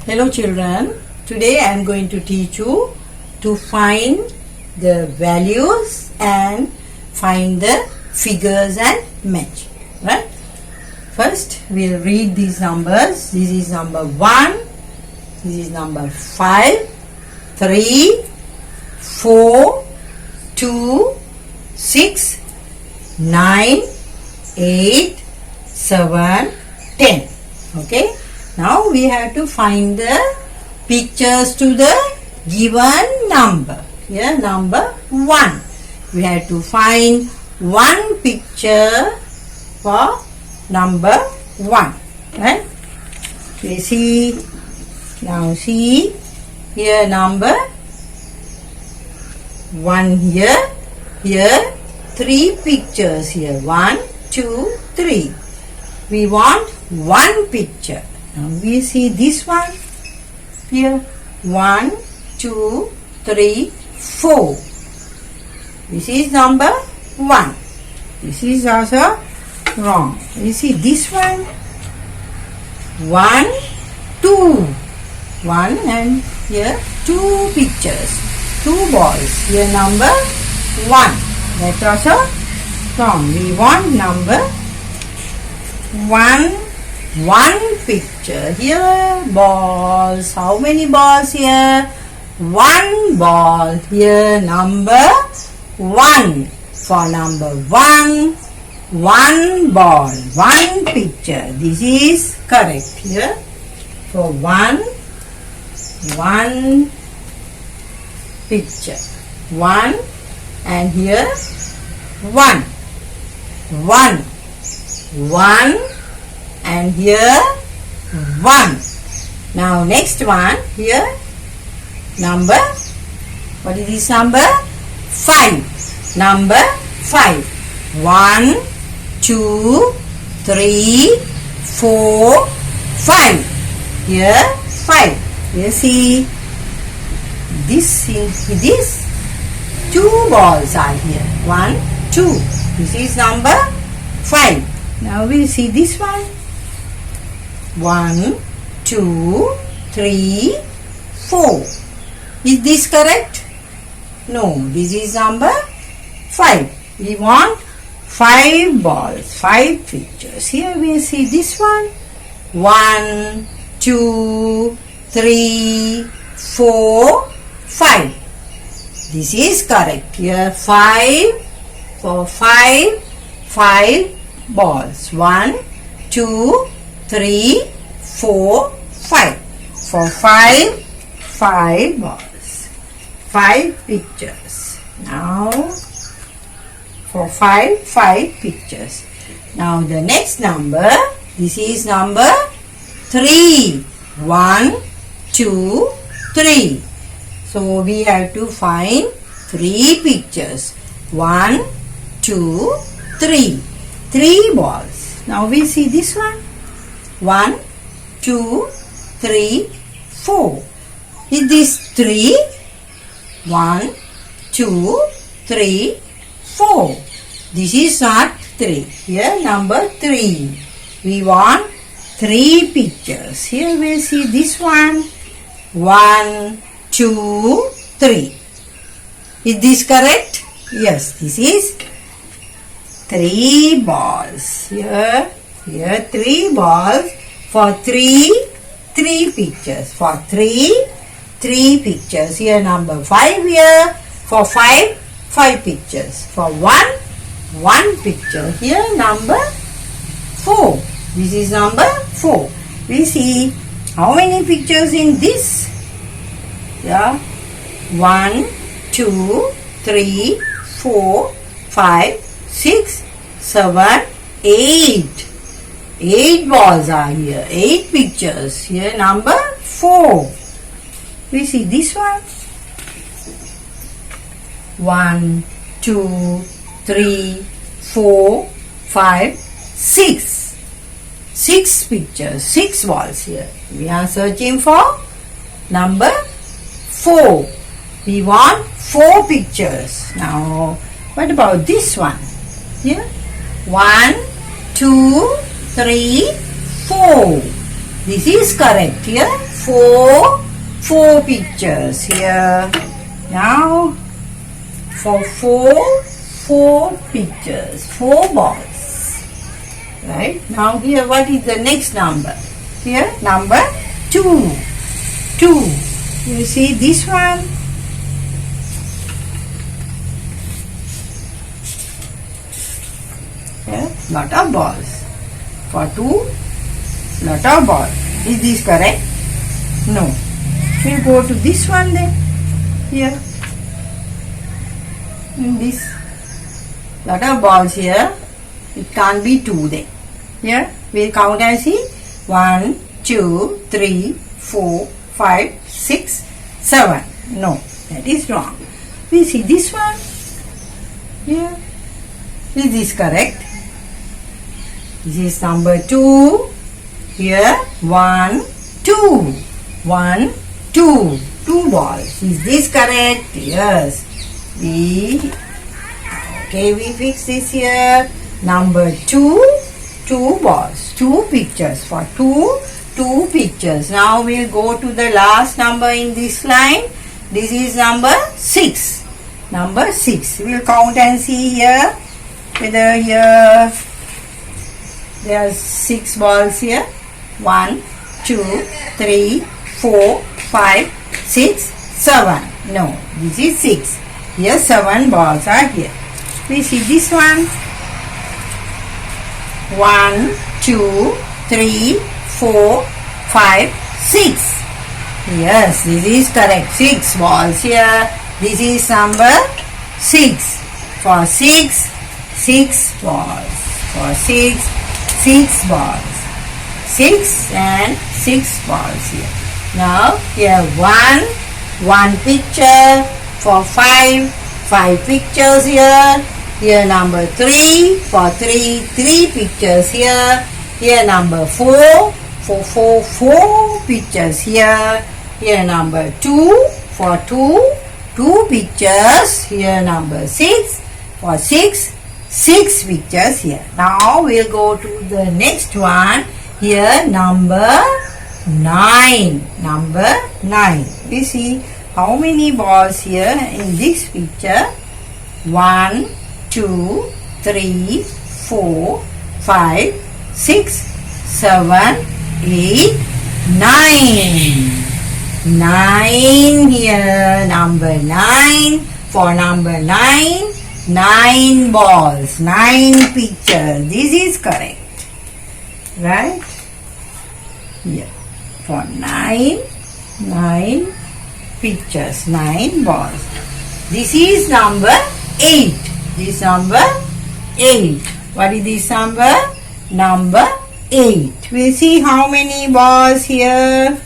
Hello children, today I am going to teach you to find the values and find the figures and match, right? First we'll read these numbers. This is number 1, this is number 5, 3, 4, 2, 6, 9, 8, 7, 10. Okay? Now we have to find the pictures to the given number. Here number 1. We have to find one picture for number 1. Right? We see, now see here number 1 here. Here 3 pictures here. 1, 2, 3. We want one picture. Now we see this one here. 1, 2, 3, 4. This is number 1. This is also wrong. You see this one. 1, 2. 1 and here 2 pictures. 2 balls. Here number 1. That's also wrong. We want number 1. One picture. Here balls. How many balls here? 1 ball. Here number 1. For number 1, 1 ball. 1 picture. This is correct here. For 1 picture. 1 and here 1. 1 and here 1. Now next one here number, what is this number? 5. Number 5. 1, 2, 3, 4, 5. Here 5. You see this 2 balls are here. 1, 2. This is number 5. Now we see this one. 1, 2, 3, 4. Is this correct? No, this is number 5. We want 5 balls, 5 pictures. Here we see this one. 1, 2, 3, 4, 5. This is correct. Here 5 for 5 balls. 1, 2, 3, 4, 5. For 5 balls. 5 pictures. Now for 5 pictures. Now the next number, this is number 3. 1, 2, 3. So we have to find 3 pictures. 1, 2, 3. 3 balls. Now we see this one. 1, 2, 3, 4. Is this 3? 1, 2, 3, 4. This is not 3. Here number 3. We want 3 pictures. Here we see this one. 1, 2, 3. Is this correct? Yes, this is 3 balls. Here 3 balls for 3 pictures. For 3 pictures. Here number 5 here. For 5 pictures. For 1 picture. Here number 4. This is number 4. We see how many pictures in this? Yeah. 1, 2, 3, 4, 5, 6, 7, 8. 8 balls are here. 8 pictures. Here number 4. We see this one. 1, 2, 3, 4, 5, 6. 6 pictures. 6 balls here. We are searching for number 4. We want 4 pictures. Now, what about this one? Here. 1, 2, 3, 4. This is correct here. four pictures here. Now for four pictures, 4 balls. Right? Now here what is the next number? Here number 2. 2. You see this one? Here, lot of balls. For 2, lot of balls. Is this correct? No. We'll go to this one then. Here. In this. Lot of balls here. It can't be 2 then. Here. We'll count and see. 1, 2, 3, 4, 5, 6, 7. No. That is wrong. We see this one. Here. Is this correct? This is number 2. Here 1, 2. 1, 2. 2 balls. Is this correct? Yes. Okay, we fix this here. Number 2. 2 balls. 2 pictures. For 2 pictures. Now we'll go to the last number in this line. This is number 6. Number 6. We'll count and see here. Whether here there are 6 balls here. 1, 2, 3, 4, 5, 6, 7. No, this is 6. Here 7 balls are here. We see this one. 1, 2, 3, 4, 5, 6. Yes, this is correct. 6 balls here. This is number 6. For 6, 6 balls. For 6, 6 balls. 6 and 6 balls here. Now here 1 picture. For 5 pictures here. Here number 3. For 3 pictures here. Here number 4 pictures here. Here number 2 for 2 pictures. Here number 6 for 6 pictures here. Now we'll go to the next one. Here number 9. Number 9. We see how many balls here in this picture. 1, 2, 3, 4, 5, 6, 7, 8, 9. 9 here. Number 9. For number 9, 9 balls. 9 pictures. This is correct. Right? Here. For 9 pictures. 9 balls. This is number 8. This number 8. What is this number? Number 8. We see how many balls here.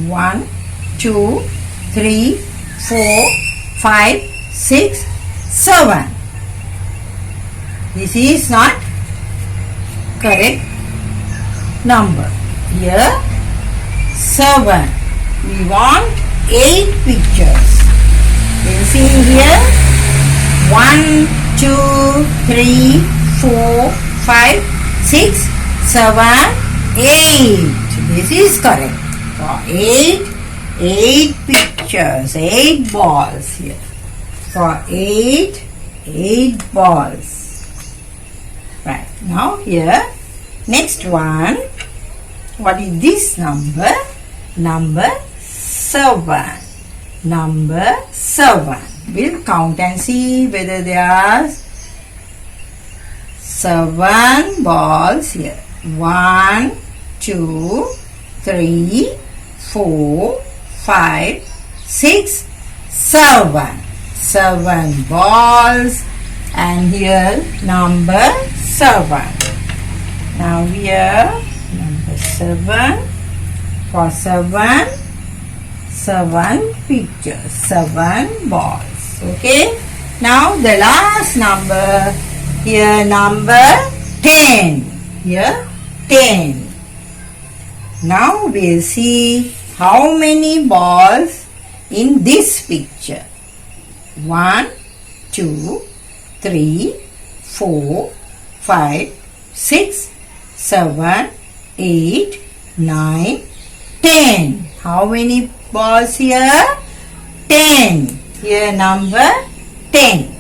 1, 2, 3, 4, 5, 6, 7. This is not correct number. Here 7. We want 8 pictures. You see here 1, 2, 3, 4, 5, 6, 7, 8. This is correct. For 8 pictures, 8 balls here. For 8 balls. Right. Now here, next one. What is this number? Number 7. Number 7. We'll count and see whether there are 7 balls here. 1, 2, 3, 4, 5, 6, 7. 7 balls. And here number 7. Now here number 7. For 7 pictures, 7 balls. Okay. Now the last number here, number 10. Here 10. Now we'll see how many balls in this picture. 1, 2, 3, 4, 5, 6, 7, 8, 9, 10. How many balls here? 10. Here number 10.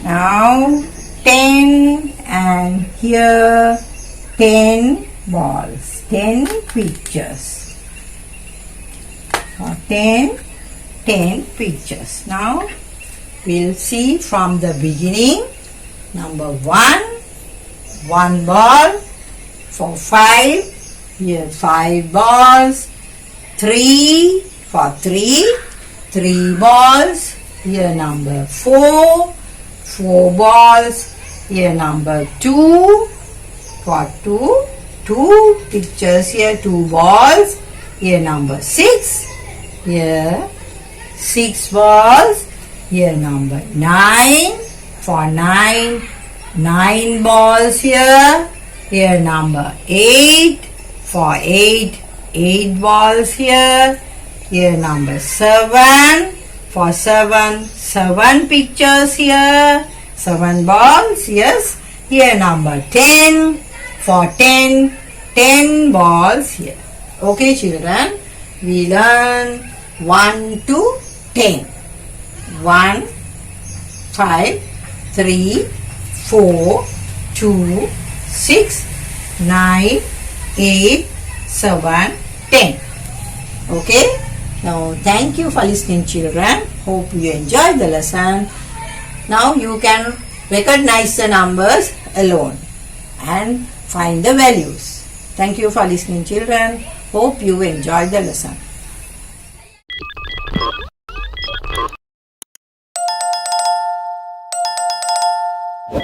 Now 10 and here 10 balls. 10 pictures. 10 pictures. Now we'll see from the beginning. Number 1 ball. For 5, here 5 balls. 3 for 3 balls. Here number 4 balls. Here number 2 for 2 pictures. Here 2 balls. Here number 6. Here 6 balls. Here number 9 for 9 balls here. Here number 8 for 8 balls here. Here number 7 for 7 pictures here. 7 balls, yes. Here number 10 for 10 balls here. Okay children, we learn 1 to 10. 1, 5, 3, 4, 2, 6, 9, 8, 7, 10. Okay. Now thank you for listening children. Hope you enjoyed the lesson. Now you can recognize the numbers alone and find the values. Thank you for listening children. Hope you enjoyed the lesson. You